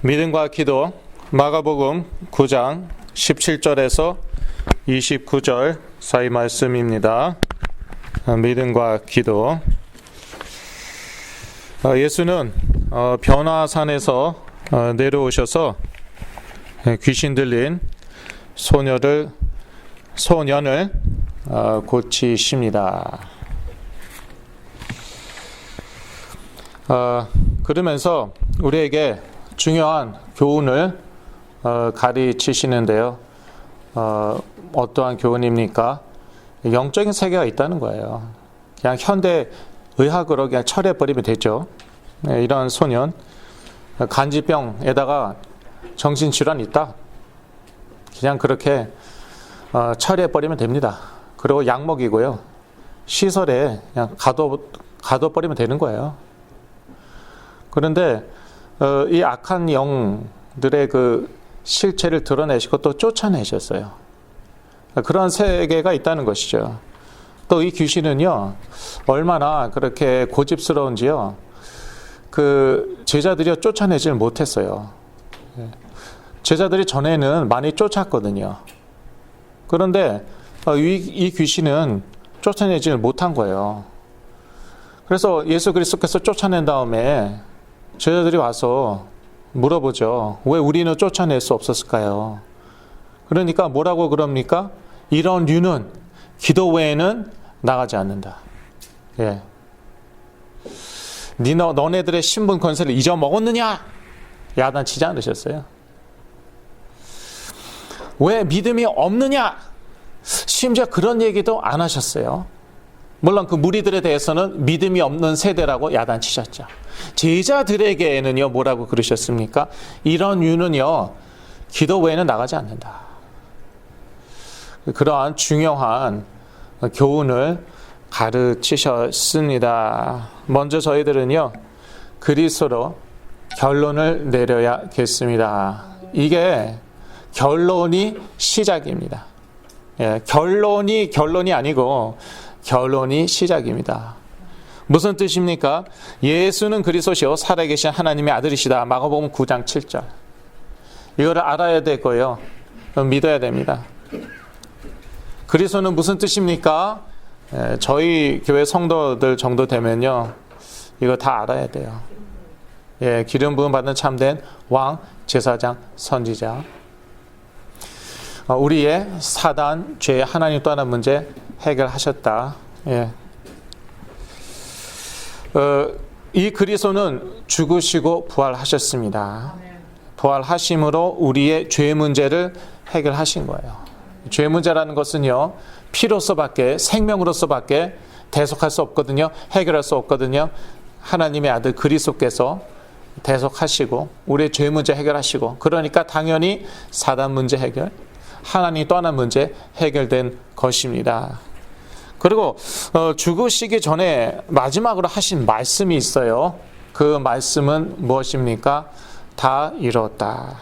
믿음과 기도 마가복음 9장 17절에서 29절 사이 말씀입니다. 믿음과 기도. 예수는 변화산에서 내려오셔서 귀신 들린 소년을 고치십니다. 그러면서 우리에게 중요한 교훈을 가르치시는데요. 어떠한 교훈입니까? 영적인 세계가 있다는 거예요. 그냥 현대 의학으로 그냥 처리해버리면 되죠. 이런 소년, 간질병에다가 정신질환이 있다. 그냥 그렇게 처리해버리면 됩니다. 그리고 약 먹이고요. 시설에 그냥 가둬버리면 되는 거예요. 그런데 이 악한 영들의 그 실체를 드러내시고 또 쫓아내셨어요. 그런 세계가 있다는 것이죠. 또 이 귀신은요, 얼마나 그렇게 고집스러운지요, 그 제자들이 쫓아내질 못했어요. 제자들이 전에는 많이 쫓았거든요. 그런데 이 귀신은 쫓아내질 못한 거예요. 그래서 예수 그리스도께서 쫓아낸 다음에 제자들이 와서 물어보죠. 왜 우리는 쫓아낼 수 없었을까요? 그러니까 뭐라고 그럽니까? 이런 류는 기도 외에는 나가지 않는다. 예. 너네들의 신분 권세를 잊어먹었느냐? 야단치지 않으셨어요. 왜 믿음이 없느냐? 심지어 그런 얘기도 안 하셨어요. 물론 그 무리들에 대해서는 믿음이 없는 세대라고 야단치셨죠. 제자들에게는요, 뭐라고 그러셨습니까? 이런 유는요, 기도 외에는 나가지 않는다. 그러한 중요한 교훈을 가르치셨습니다. 먼저 저희들은요, 그리스도로 결론을 내려야겠습니다. 이게 결론이 시작입니다. 예, 결론이 아니고 결론이 시작입니다. 무슨 뜻입니까? 예수는 그리스도시요 살아계신 하나님의 아들이시다. 마가복음 9장 7절. 이거를 알아야 되고요. 믿어야 됩니다. 그리스도는 무슨 뜻입니까? 저희 교회 성도들 정도 되면요, 이거 다 알아야 돼요. 예, 기름 부음 받은 참된 왕, 제사장, 선지자. 우리의 사단, 죄, 하나님 떠난 문제 해결하셨다. 예. 이 그리스도는 죽으시고 부활하셨습니다. 부활하심으로 우리의 죄 문제를 해결하신 거예요. 죄 문제라는 것은요, 피로서밖에, 생명으로서밖에 대속할 수 없거든요. 해결할 수 없거든요. 하나님의 아들 그리스도께서 대속하시고 우리의 죄 문제 해결하시고, 그러니까 당연히 사단 문제 해결, 하나님 떠난 문제 해결된 것입니다. 그리고 죽으시기 전에 마지막으로 하신 말씀이 있어요. 그 말씀은 무엇입니까? 다 이뤘다.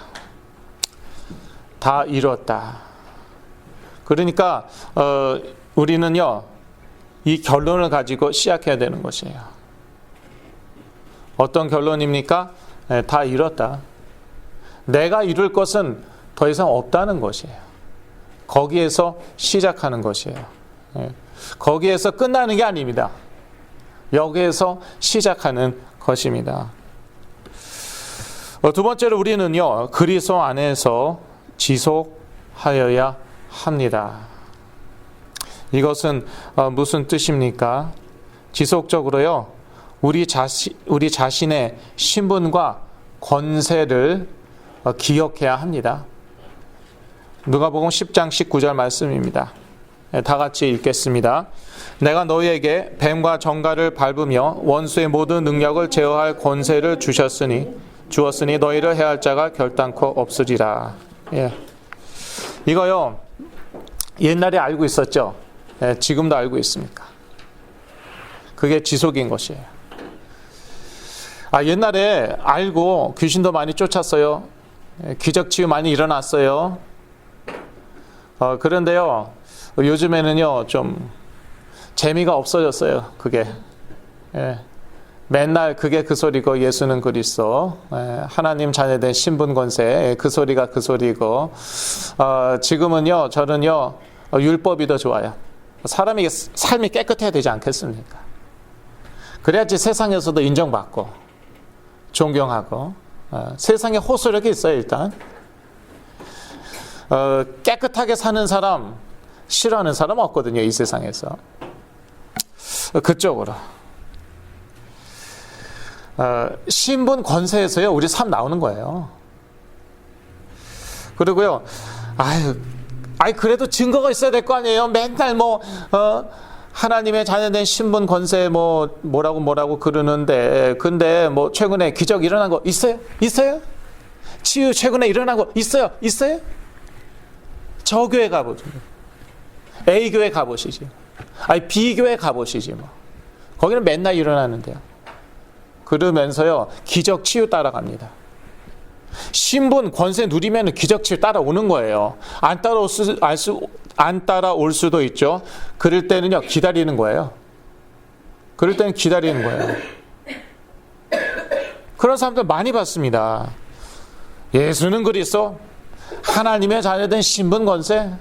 다 이뤘다. 그러니까 우리는요, 이 결론을 가지고 시작해야 되는 것이에요. 어떤 결론입니까? 다 이뤘다. 내가 이룰 것은 더 이상 없다는 것이에요. 거기에서 시작하는 것이에요. 거기에서 끝나는 게 아닙니다. 여기에서 시작하는 것입니다. 두 번째로 우리는요, 그리스도 안에서 지속하여야 합니다. 이것은 무슨 뜻입니까? 지속적으로요, 우리 자신의 신분과 권세를 기억해야 합니다. 누가복음 10장 19절 말씀입니다. 다 같이 읽겠습니다. 내가 너희에게 뱀과 정갈을 밟으며 원수의 모든 능력을 제어할 권세를 주었으니 너희를 해할 자가 결단코 없으리라. 예. 이거요, 옛날에 알고 있었죠. 예, 지금도 알고 있습니까? 그게 지속인 것이에요. 옛날에 알고 귀신도 많이 쫓았어요. 기적치유 많이 일어났어요. 그런데요, 요즘에는요, 좀 재미가 없어졌어요. 그게. 예. 맨날 그게 그 소리고 예수는 그리스도, 하나님 자녀된 신분 권세, 그 소리가 그 소리고, 지금은요 저는요 율법이 더 좋아요. 사람이 삶이 깨끗해야 되지 않겠습니까? 그래야지 세상에서도 인정받고 존경하고, 세상에 호소력이 있어요. 일단 깨끗하게 사는 사람 싫어하는 사람 없거든요, 이 세상에서. 그쪽으로 신분 권세에서요 우리 삶 나오는 거예요. 그리고요 그래도 증거가 있어야 될 거 아니에요. 맨날 하나님의 자녀된 신분 권세 뭐라고 그러는데, 근데 최근에 기적 일어난 거 있어요? 치유 최근에 일어난 거 있어요? 저 교회 가보죠. A 교회 가보시지. B 교회 가보시지 거기는 맨날 일어나는데요. 그러면서요 기적 치유 따라갑니다. 신분 권세 누리면 기적 치유 따라오는 거예요. 안 따라올 수도 있죠. 그럴 때는요 기다리는 거예요. 그런 사람들 많이 봤습니다. 예수는 그리스도, 하나님의 자녀된 신분 권세,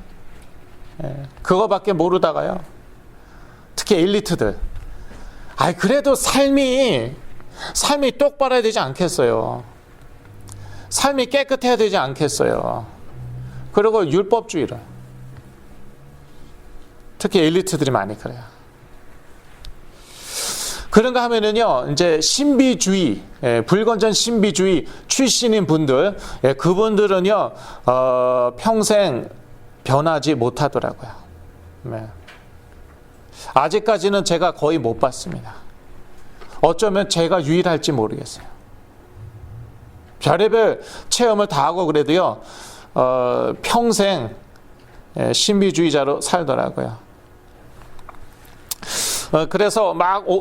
그거밖에 모르다가요, 특히 엘리트들, 그래도 삶이 똑바라야 되지 않겠어요? 삶이 깨끗해야 되지 않겠어요? 그리고 율법주의를, 특히 엘리트들이 많이 그래요. 그런가 하면은요, 이제 신비주의, 불건전 신비주의 출신인 분들, 그분들은요, 평생 변하지 못하더라고요. 네. 아직까지는 제가 거의 못 봤습니다. 어쩌면 제가 유일할지 모르겠어요. 별의별 체험을 다 하고 그래도요, 평생 신비주의자로 살더라고요. 그래서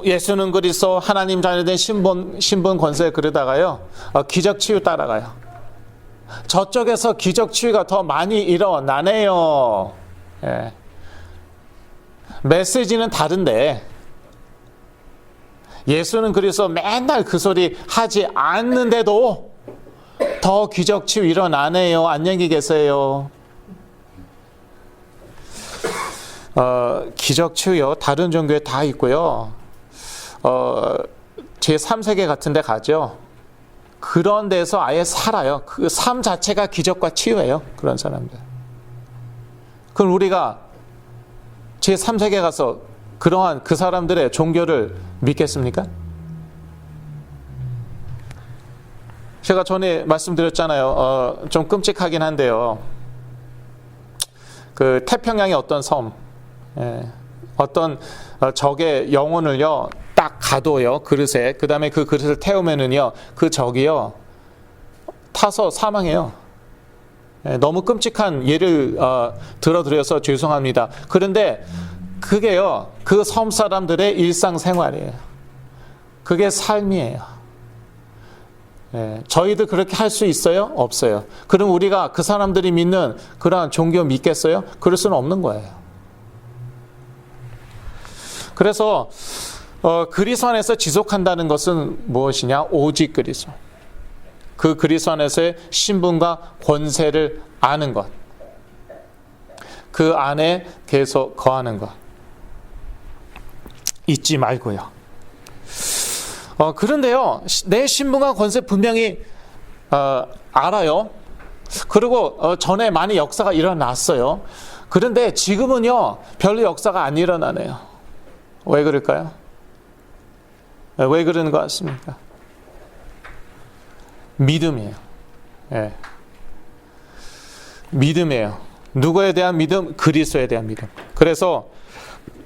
예수는 그리스도, 하나님 자녀된 신분 권세 그러다가요, 기적 치유 따라가요. 저쪽에서 기적 치유가 더 많이 일어나네요. 메시지는 다른데, 예수는 그리스도 맨날 그 소리 하지 않는데도 더 기적 치유 일어나네요. 안녕히 계세요. 기적 치유요, 다른 종교에 다 있고요. 제3세계 같은 데 가죠. 그런 데서 아예 살아요. 그 삶 자체가 기적과 치유예요. 그런 사람들. 그럼 우리가 제3세계 가서 그러한 그 사람들의 종교를 믿겠습니까? 제가 전에 말씀드렸잖아요. 좀 끔찍하긴 한데요. 그 태평양의 어떤 섬, 어떤 적의 영혼을요 딱 가둬요, 그릇에. 그 다음에 그 그릇을 태우면은요 그 적이요 타서 사망해요. 너무 끔찍한 예를 들어드려서 죄송합니다. 그런데 그게요 그 섬 사람들의 일상생활이에요. 그게 삶이에요. 저희도 그렇게 할 수 있어요? 없어요. 그럼 우리가 그 사람들이 믿는 그러한 종교 믿겠어요? 그럴 수는 없는 거예요. 그래서 그리스도 안에서 지속한다는 것은 무엇이냐? 오직 그리스도. 그 그리스도 안에서의 신분과 권세를 아는 것, 그 안에 계속 거하는 것 잊지 말고요. 그런데요, 내 신분과 권세 분명히 알아요. 그리고 전에 많이 역사가 일어났어요. 그런데 지금은요 별로 역사가 안 일어나네요. 왜 그럴까요? 왜 그러는 것 같습니까? 믿음이에요. 믿음이에요. 누구에 대한 믿음? 그리스도에 대한 믿음. 그래서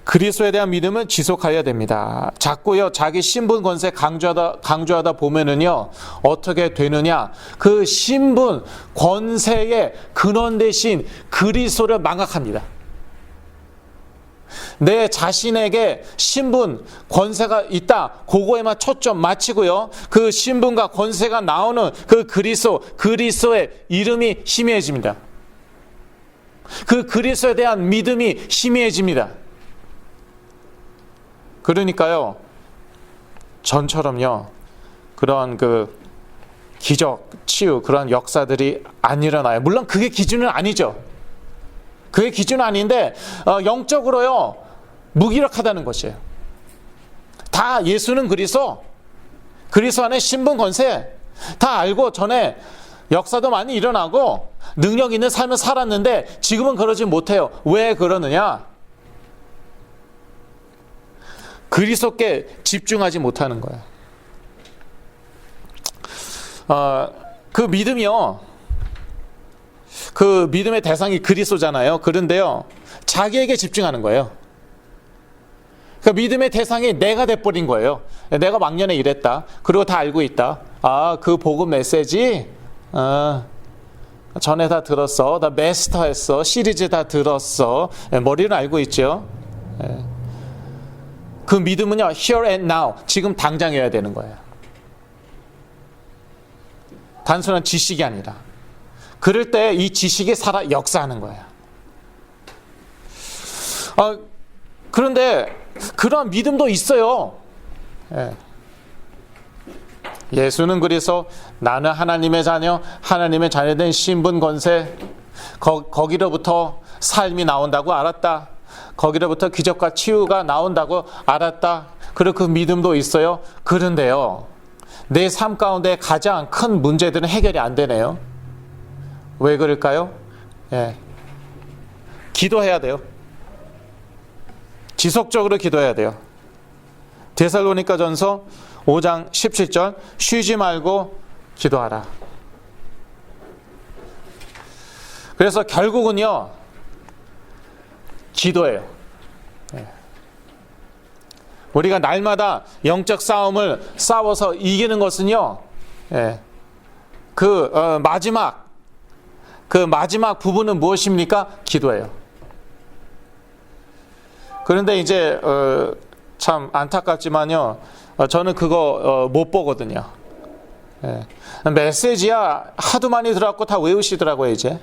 그리스도에 대한 믿음은 지속해야 됩니다. 자꾸요 자기 신분 권세 강조하다 보면은요 어떻게 되느냐? 그 신분 권세의 근원 대신 그리스도를 망각합니다. 내 자신에게 신분 권세가 있다, 그거에만 초점 맞추고요, 그 신분과 권세가 나오는 그 그리스도의 이름이 희미해집니다. 그 그리스도에 대한 믿음이 희미해집니다. 그러니까요 전처럼요, 그런 그 기적, 치유, 그런 역사들이 안 일어나요. 물론 그게 기준은 아니죠. 그게 기준은 아닌데 영적으로요 무기력하다는 것이에요. 다 예수는 그리스도 안에 신분 권세 다 알고 전에 역사도 많이 일어나고 능력 있는 삶을 살았는데 지금은 그러지 못해요. 왜 그러느냐? 그리스도께 집중하지 못하는 거예요. 그 믿음이요, 그 믿음의 대상이 그리스도잖아요. 그런데요, 자기에게 집중하는 거예요. 그 믿음의 대상이 내가 돼버린 거예요. 내가 막년에 이랬다. 그리고 다 알고 있다. 아, 그 복음 메시지? 전에 다 들었어. 나 마스터했어. 시리즈 다 들었어. 머리는 알고 있죠. 그 믿음은요, here and now. 지금 당장 해야 되는 거예요. 단순한 지식이 아니라. 그럴 때 이 지식이 살아 역사하는 거예요. 그런데 그런 믿음도 있어요. 예수는 그래서 나는 하나님의 자녀, 하나님의 자녀된 신분 권세, 거기로부터 삶이 나온다고 알았다. 거기로부터 기적과 치유가 나온다고 알았다. 그리고 그 믿음도 있어요. 그런데요, 내 삶 가운데 가장 큰 문제들은 해결이 안 되네요. 왜 그럴까요? 기도해야 돼요. 지속적으로 기도해야 돼요. 데살로니가전서 5장 17절 쉬지 말고 기도하라. 그래서 결국은요, 기도예요. 우리가 날마다 영적 싸움을 싸워서 이기는 것은요, 그 마지막 부분은 무엇입니까? 기도예요. 그런데 이제 참 안타깝지만요, 저는 그거 못 보거든요. 메시지야 하도 많이 들어갖고 다 외우시더라고요 이제.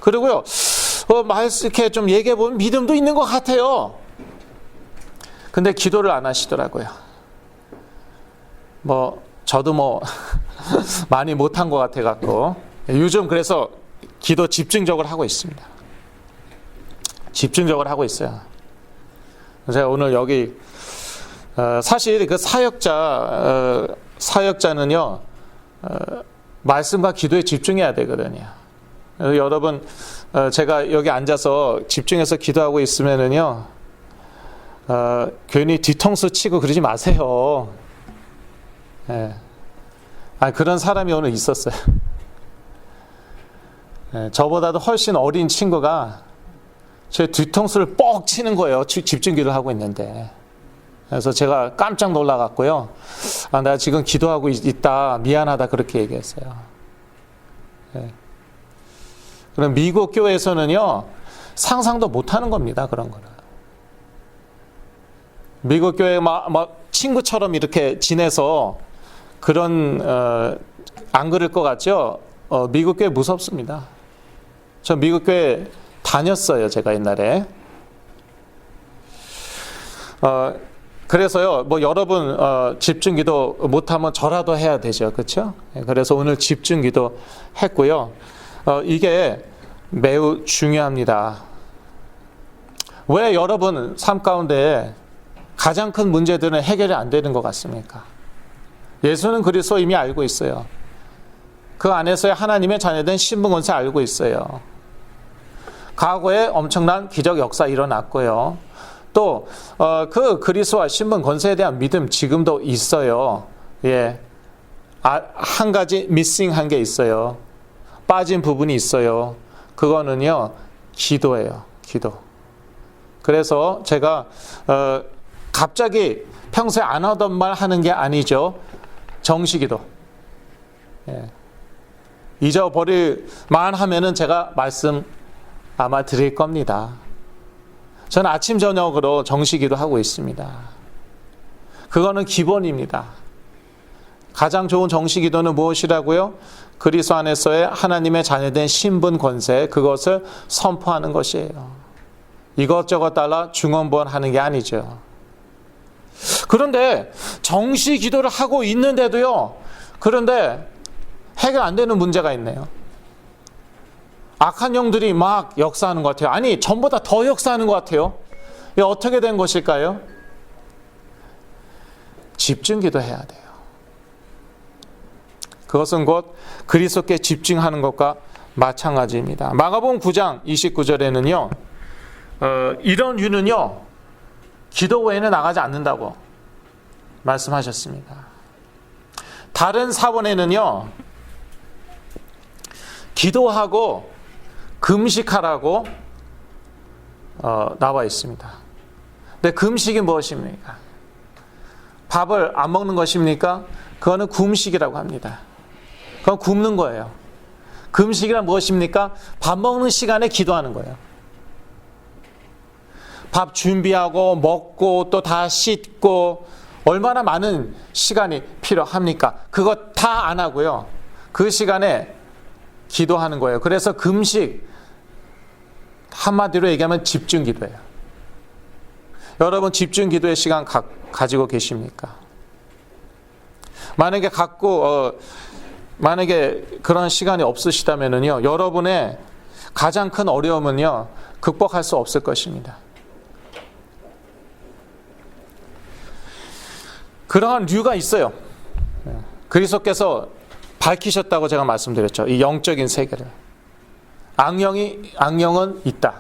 그리고요, 이렇게 좀 얘기해 보면 믿음도 있는 것 같아요. 근데 기도를 안 하시더라고요. 저도 많이 못한 것 같아 갖고 요즘 그래서 기도 집중적으로 하고 있습니다. 집중적으로 하고 있어요. 제가 오늘 여기 사실 그 사역자는요, 말씀과 기도에 집중해야 되거든요. 여러분, 제가 여기 앉아서 집중해서 기도하고 있으면은요, 괜히 뒤통수 치고 그러지 마세요. 그런 사람이 오늘 있었어요. 저보다도 훨씬 어린 친구가 제 뒤통수를 뻑 치는 거예요. 집중 기도를 하고 있는데. 그래서 제가 깜짝 놀라갖고요. 내가 지금 기도하고 있다. 미안하다. 그렇게 얘기했어요. 그럼 미국 교회에서는요, 상상도 못하는 겁니다. 그런 거는. 미국 교회 막 친구처럼 이렇게 지내서 그런 안 그럴 것 같죠? 미국 교회 무섭습니다. 저 미국 교회 다녔어요. 제가 옛날에. 그래서요, 여러분 집중기도 못하면 저라도 해야 되죠, 그렇죠? 그래서 오늘 집중기도 했고요. 이게 매우 중요합니다. 왜 여러분 삶 가운데 가장 큰 문제들은 해결이 안 되는 것 같습니까? 예수는 그리스도 이미 알고 있어요. 그 안에서의 하나님의 자녀된 신분 권세 알고 있어요. 과거에 엄청난 기적 역사 일어났고요. 또 그 그리스도와 신분 권세에 대한 믿음 지금도 있어요. 한 가지 미싱한 게 있어요. 빠진 부분이 있어요. 그거는요, 기도예요. 기도. 그래서 제가 갑자기 평소에 안 하던 말 하는 게 아니죠. 정시기도. 잊어버릴 만 하면은 제가 말씀 아마 드릴 겁니다. 저는 아침 저녁으로 정시기도 하고 있습니다. 그거는 기본입니다. 가장 좋은 정시기도는 무엇이라고요? 그리스도 안에서의 하나님의 자녀된 신분 권세, 그것을 선포하는 것이에요. 이것저것 따라 중언부언하는 게 아니죠. 그런데 정시 기도를 하고 있는데도요, 그런데 해결 안 되는 문제가 있네요. 악한 영들이 막 역사하는 것 같아요. 아니, 전보다 더 역사하는 것 같아요. 이게 어떻게 된 것일까요? 집중 기도해야 돼요. 그것은 곧 그리스도께 집중하는 것과 마찬가지입니다. 마가복음 9장 29절에는요, 이런 유는요, 기도 외에는 나가지 않는다고 말씀하셨습니다. 다른 사본에는요, 기도하고 금식하라고 나와 있습니다. 근데 금식이 무엇입니까? 밥을 안 먹는 것입니까? 그거는 금식이라고 합니다. 그건 굶는 거예요. 금식이란 무엇입니까? 밥 먹는 시간에 기도하는 거예요. 밥 준비하고 먹고 또 다 씻고 얼마나 많은 시간이 필요합니까? 그거 다 안 하고요. 그 시간에 기도하는 거예요. 그래서 금식, 한마디로 얘기하면 집중 기도예요. 여러분 집중 기도의 시간 가지고 계십니까? 만약에 만약에 그런 시간이 없으시다면요, 여러분의 가장 큰 어려움은요, 극복할 수 없을 것입니다. 그러한 이유가 있어요. 그리스도께서 밝히셨다고 제가 말씀드렸죠. 이 영적인 세계를. 악령은 있다.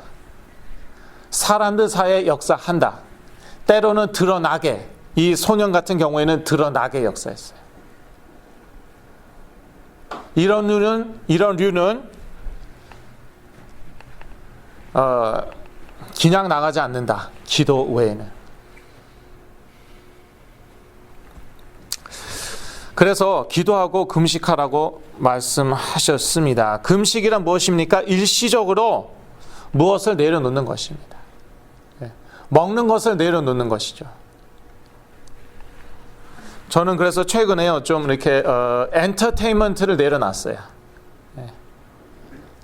사람들 사이에 역사한다. 때로는 드러나게, 이 소년 같은 경우에는 드러나게 역사했어요. 이런 류는 그냥 나가지 않는다. 기도 외에는. 그래서 기도하고 금식하라고 말씀하셨습니다. 금식이란 무엇입니까? 일시적으로 무엇을 내려놓는 것입니다. 먹는 것을 내려놓는 것이죠. 저는 그래서 최근에요, 좀 이렇게 엔터테인먼트를 내려놨어요.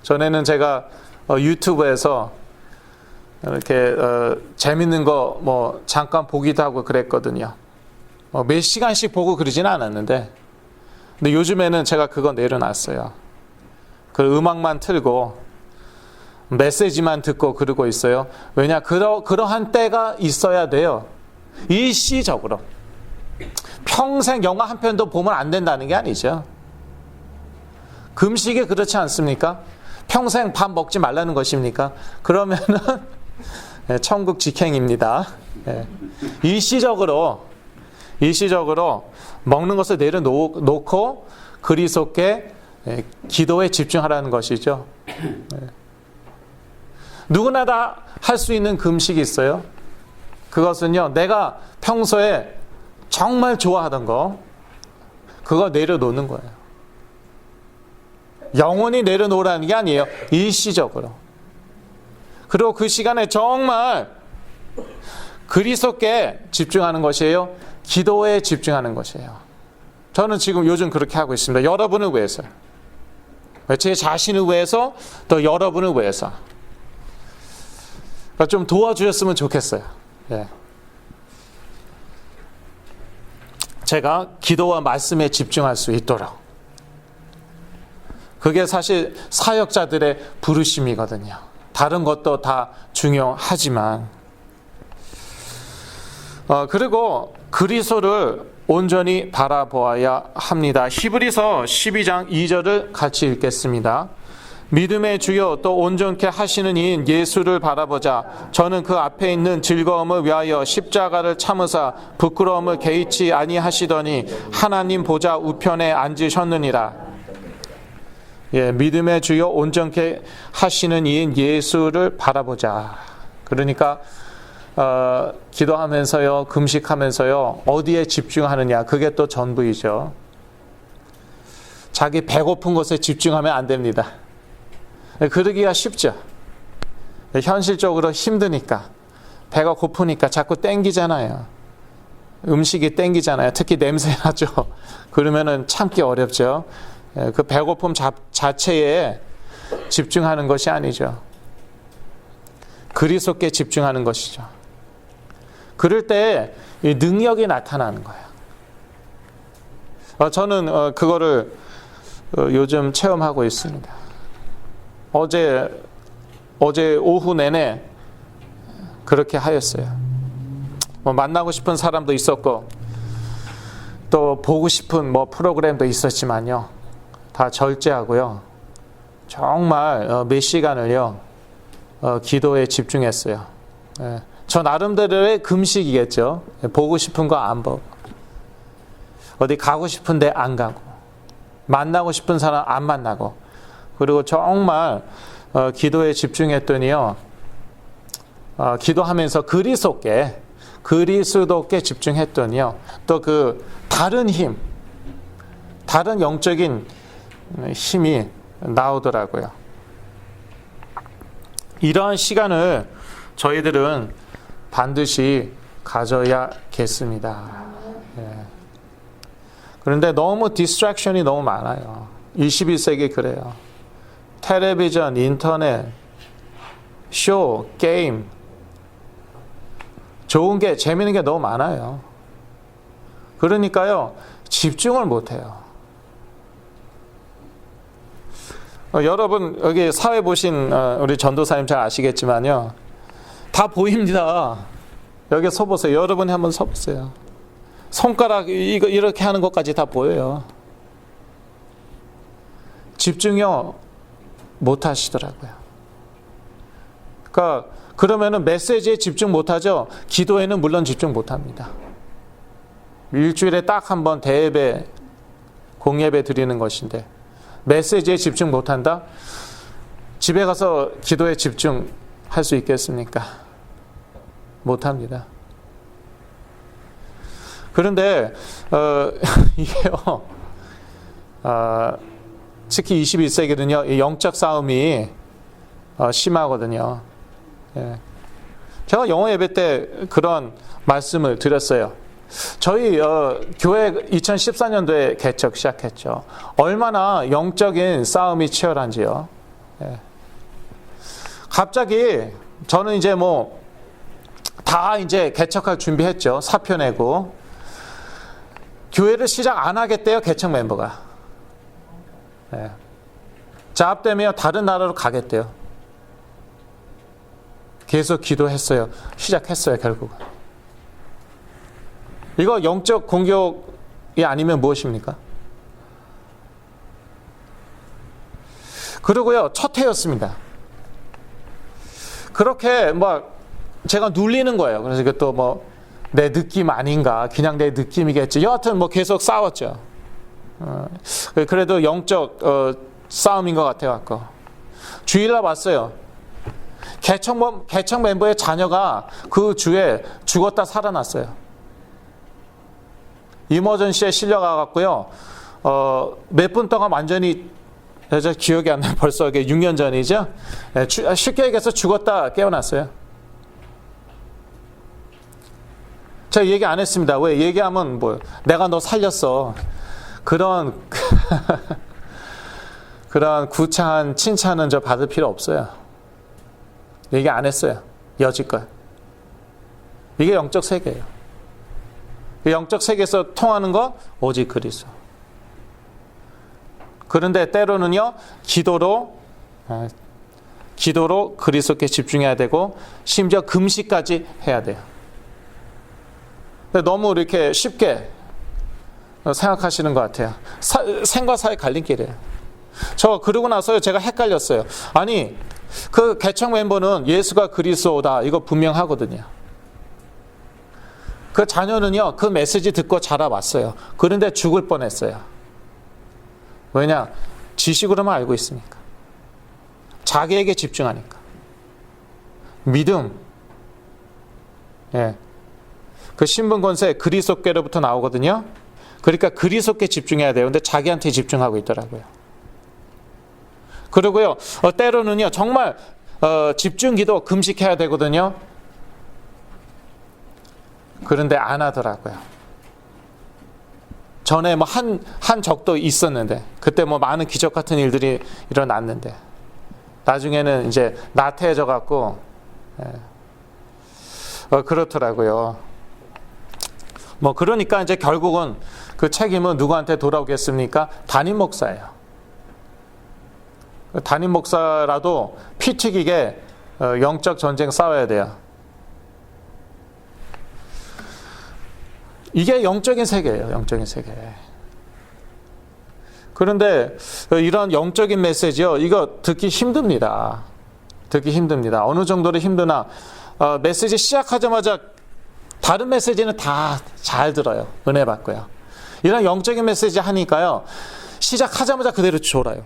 전에는 제가 유튜브에서 이렇게 재밌는 거 뭐 잠깐 보기도 하고 그랬거든요. 몇 시간씩 보고 그러지는 않았는데, 근데 요즘에는 제가 그거 내려놨어요. 그 음악만 틀고 메시지만 듣고 그러고 있어요. 왜냐, 그러한 때가 있어야 돼요. 일시적으로. 평생 영화 한 편도 보면 안 된다는 게 아니죠. 금식이 그렇지 않습니까? 평생 밥 먹지 말라는 것입니까? 그러면은 천국 직행입니다. 일시적으로 먹는 것을 내려놓고 그리스도께 기도에 집중하라는 것이죠. 누구나 다 할 수 있는 금식이 있어요. 그것은요, 내가 평소에 정말 좋아하던 거, 그거 내려놓는 거예요. 영원히 내려놓으라는 게 아니에요. 일시적으로. 그리고 그 시간에 정말 그리스도께 집중하는 것이에요. 기도에 집중하는 것이에요. 저는 지금 요즘 그렇게 하고 있습니다. 여러분을 위해서요. 제 자신을 위해서, 또 여러분을 위해서. 좀 도와주셨으면 좋겠어요. 예. 제가 기도와 말씀에 집중할 수 있도록. 그게 사실 사역자들의 부르심이거든요. 다른 것도 다 중요하지만. 그리고 그리스도를 온전히 바라보아야 합니다. 히브리서 12장 2절을 같이 읽겠습니다. 믿음의 주여 또 온전케 하시는 이인 예수를 바라보자. 저는 그 앞에 있는 즐거움을 위하여 십자가를 참으사 부끄러움을 개의치 아니하시더니 하나님 보좌 우편에 앉으셨느니라. 예, 믿음의 주여 온전케 하시는 이인 예수를 바라보자. 그러니까 기도하면서요, 금식하면서요, 어디에 집중하느냐, 그게 또 전부이죠. 자기 배고픈 것에 집중하면 안 됩니다. 그러기가 쉽죠. 현실적으로 힘드니까, 배가 고프니까 자꾸 땡기잖아요. 음식이 땡기잖아요. 특히 냄새 나죠. 그러면은 참기 어렵죠. 그 배고픔 자체에 집중하는 것이 아니죠. 그리스도께 집중하는 것이죠. 그럴 때 이 능력이 나타나는 거예요. 저는 그거를 요즘 체험하고 있습니다. 어제 오후 내내 그렇게 하였어요. 뭐 만나고 싶은 사람도 있었고 또 보고 싶은 뭐 프로그램도 있었지만요, 다 절제하고요. 정말 몇 시간을요 기도에 집중했어요. 저 나름대로의 금식이겠죠. 보고 싶은 거 안 보고, 어디 가고 싶은데 안 가고, 만나고 싶은 사람 안 만나고, 그리고 정말 기도에 집중했더니요, 기도하면서 그리스도께 집중했더니요, 또 그 다른 힘, 다른 영적인 힘이 나오더라고요. 이러한 시간을 저희들은 반드시 가져야겠습니다. 그런데 너무 디스트랙션이 너무 많아요. 21세기 그래요. 텔레비전, 인터넷, 쇼, 게임, 좋은 게, 재미있는 게 너무 많아요. 그러니까요, 집중을 못해요. 여러분 여기 사회 보신 우리 전도사님 잘 아시겠지만요, 다 보입니다. 여기 서보세요. 여러분이 한번 서보세요. 손가락 이거 이렇게 하는 것까지 다 보여요. 집중요 못 하시더라고요. 그러니까 그러면은 메시지에 집중 못 하죠. 기도에는 물론 집중 못 합니다. 일주일에 딱 한 번 대예배, 공예배 드리는 것인데 메시지에 집중 못 한다? 집에 가서 기도에 집중할 수 있겠습니까? 못 합니다. 그런데 이게요, 특히 21세기는요, 이 영적 싸움이 심하거든요. 예. 제가 영어 예배 때 그런 말씀을 드렸어요. 저희 교회 2014년도에 개척 시작했죠. 얼마나 영적인 싸움이 치열한지요. 예. 갑자기 저는 이제 다 이제 개척할 준비했죠. 사표 내고. 교회를 시작 안 하겠대요, 개척 멤버가. 예. 자합되면 다른 나라로 가겠대요. 계속 기도했어요. 시작했어요, 결국은. 이거 영적 공격이 아니면 무엇입니까? 그리고요, 첫 해였습니다. 그렇게 제가 눌리는 거예요. 그래서 이것도 내 느낌 아닌가, 그냥 내 느낌이겠지. 여하튼 계속 싸웠죠. 그래도 영적 싸움인 것 같아갖고 주일날 봤어요. 개척 멤버의 자녀가 그 주에 죽었다 살아났어요. 이머전시에 실려가갖고요. 몇 분 동안 완전히, 저 기억이 안 나요. 벌써 6년 전이죠. 쉽게 얘기해서 죽었다 깨어났어요. 제가 얘기 안 했습니다. 왜? 얘기하면 내가 너 살렸어. 그런 구차한 칭찬은 저 받을 필요 없어요. 얘기 안 했어요. 여지껏. 이게 영적 세계예요. 영적 세계에서 통하는 거 오직 그리스도. 그런데 때로는요, 기도로 그리스도께 집중해야 되고 심지어 금식까지 해야 돼요. 근데 너무 이렇게 쉽게 생각하시는 것 같아요. 생과 사의 갈림길이에요. 저 그러고 나서요, 제가 헷갈렸어요. 아니, 그 개척 멤버는 예수가 그리스도다, 이거 분명하거든요. 그 자녀는요, 그 메시지 듣고 자라왔어요. 그런데 죽을 뻔했어요. 왜냐? 지식으로만 알고 있으니까. 자기에게 집중하니까. 믿음. 예. 그 신분 권세 그리스도께로부터 나오거든요. 그러니까 그리스도께 집중해야 돼요. 근데 자기한테 집중하고 있더라고요. 그리고요, 때로는요, 정말 집중기도 금식해야 되거든요. 그런데 안 하더라고요. 전에 한 적도 있었는데, 그때 많은 기적 같은 일들이 일어났는데, 나중에는 이제 나태해져 갖고, 그렇더라고요. 뭐 그러니까 이제 결국은 그 책임은 누구한테 돌아오겠습니까? 담임 목사예요. 담임 목사라도 피 튀기게 영적 전쟁 싸워야 돼요. 이게 영적인 세계예요. 영적인 세계. 그런데 이런 영적인 메시지요, 이거 듣기 힘듭니다. 듣기 힘듭니다. 어느 정도로 힘드나, 메시지 시작하자마자 다른 메시지는 다 잘 들어요. 은혜 받고요. 이런 영적인 메시지 하니까요, 시작하자마자 그대로 졸아요.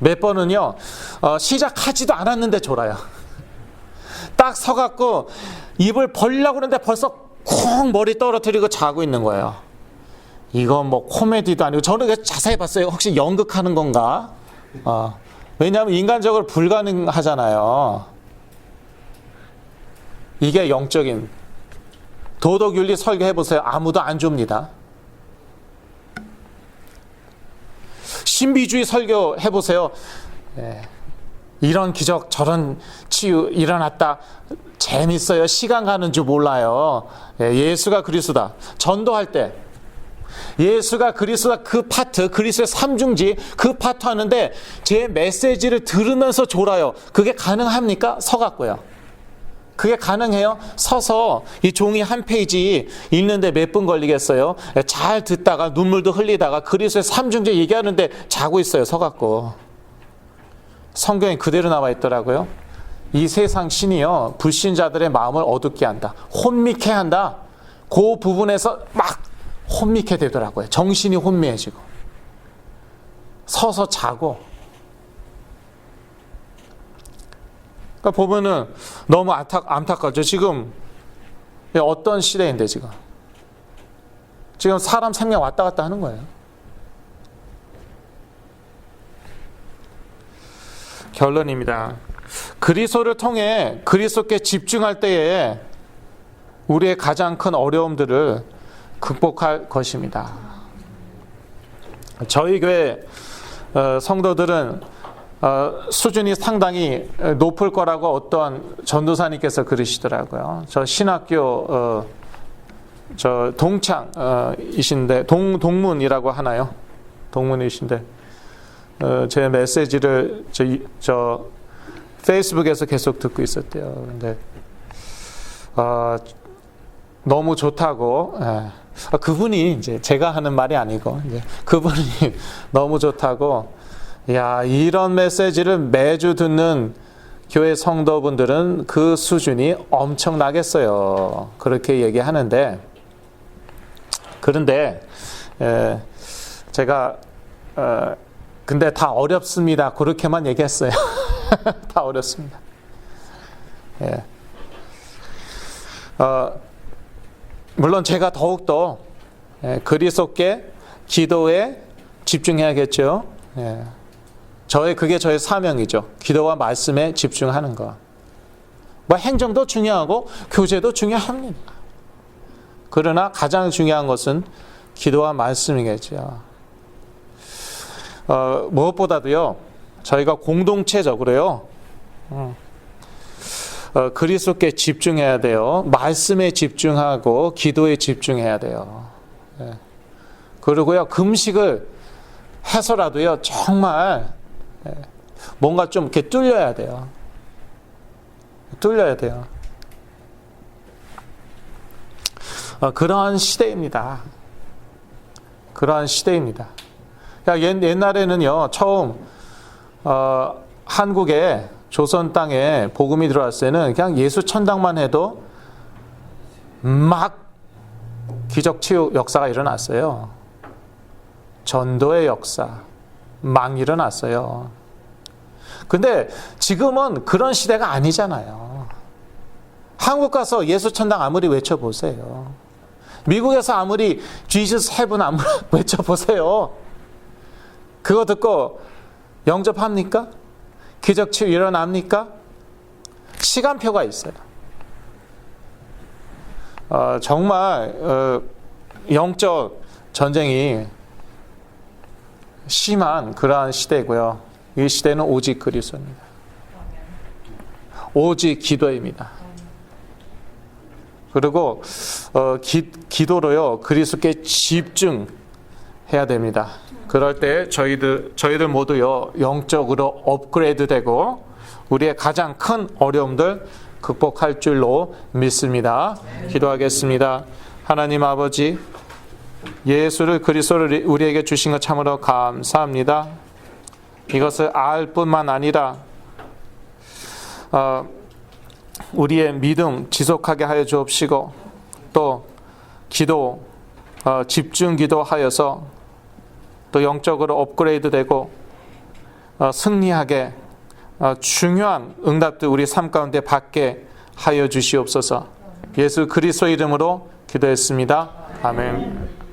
몇 번은요, 시작하지도 않았는데 졸아요. 딱 서갖고 입을 벌리려고 하는데 벌써 쿵 머리 떨어뜨리고 자고 있는 거예요. 이건 뭐 코미디도 아니고, 저는 자세히 봤어요. 혹시 연극하는 건가? 왜냐하면 인간적으로 불가능하잖아요. 이게 영적인 도덕윤리 설교해보세요. 아무도 안 줍니다. 신비주의 설교 해보세요. 이런 기적 저런 치유 일어났다. 재밌어요. 시간 가는 줄 몰라요. 예수가 그리스도다. 전도할 때 예수가 그리스도다, 그 파트, 그리스도의 삼중지 그 파트 하는데 제 메시지를 들으면서 졸아요. 그게 가능합니까? 서갖고요. 그게 가능해요? 서서 이 종이 한 페이지 읽는데 몇 분 걸리겠어요? 잘 듣다가 눈물도 흘리다가 그리스도의 삼중제 얘기하는데 자고 있어요. 서갖고. 성경에 그대로 나와 있더라고요. 이 세상 신이요, 불신자들의 마음을 어둡게 한다. 혼미케 한다. 그 부분에서 막 혼미케 되더라고요. 정신이 혼미해지고. 서서 자고. 그러니까 보면은 너무 안타깝죠. 지금 어떤 시대인데 지금 사람 생명 왔다 갔다 하는 거예요. 결론입니다. 그리스도를 통해 그리스도께 집중할 때에 우리의 가장 큰 어려움들을 극복할 것입니다. 저희 교회 성도들은 수준이 상당히 높을 거라고 어떤 전도사님께서 그러시더라고요. 저 신학교 저 동창이신데 동문이라고 하나요? 동문이신데 제 메시지를 저 페이스북에서 계속 듣고 있었대요. 근데 너무 좋다고. 그분이 이제 제가 하는 말이 아니고 이제 그분이 너무 좋다고. 야, 이런 메시지를 매주 듣는 교회 성도분들은 그 수준이 엄청나겠어요. 그렇게 얘기하는데, 그런데 제가 근데 다 어렵습니다. 그렇게만 얘기했어요. 다 어렵습니다. 예. 물론 제가 더욱더 그리스도께 기도에 집중해야겠죠. 예. 그게 저의 사명이죠. 기도와 말씀에 집중하는 거. 뭐 행정도 중요하고 교제도 중요합니다. 그러나 가장 중요한 것은 기도와 말씀이겠죠. 무엇보다도요, 저희가 공동체적으로요, 그리스도께 집중해야 돼요. 말씀에 집중하고 기도에 집중해야 돼요. 예. 그리고요, 금식을 해서라도요, 정말 뭔가 좀 이렇게 뚫려야 돼요. 뚫려야 돼요. 그러한 시대입니다. 그러한 시대입니다. 옛날에는요, 처음 한국에 조선 땅에 복음이 들어왔을 때는 그냥 예수 천당만 해도 막 기적 치유 역사가 일어났어요. 전도의 역사 막 일어났어요. 근데 지금은 그런 시대가 아니잖아요. 한국 가서 예수 천당 아무리 외쳐보세요. 미국에서 아무리 Jesus Heaven 아무리 외쳐보세요. 그거 듣고 영접합니까? 기적 치유 일어납니까? 시간표가 있어요. 정말 영적 전쟁이 심한 그러한 시대고요. 이 시대는 오직 그리스도입니다. 오직 기도입니다. 그리고 기도로요 그리스도께 집중해야 됩니다. 그럴 때 저희들 모두요 영적으로 업그레이드되고 우리의 가장 큰 어려움들 극복할 줄로 믿습니다. 기도하겠습니다. 하나님 아버지, 예수를 그리스도를 우리에게 주신 것 참으로 감사합니다. 이것을 알 뿐만 아니라 우리의 믿음 지속하게 하여 주옵시고 또 기도 집중 기도하여서 또 영적으로 업그레이드 되고 승리하게 중요한 응답들 우리 삶 가운데 받게 하여 주시옵소서. 예수 그리스도 이름으로 기도했습니다. 아멘.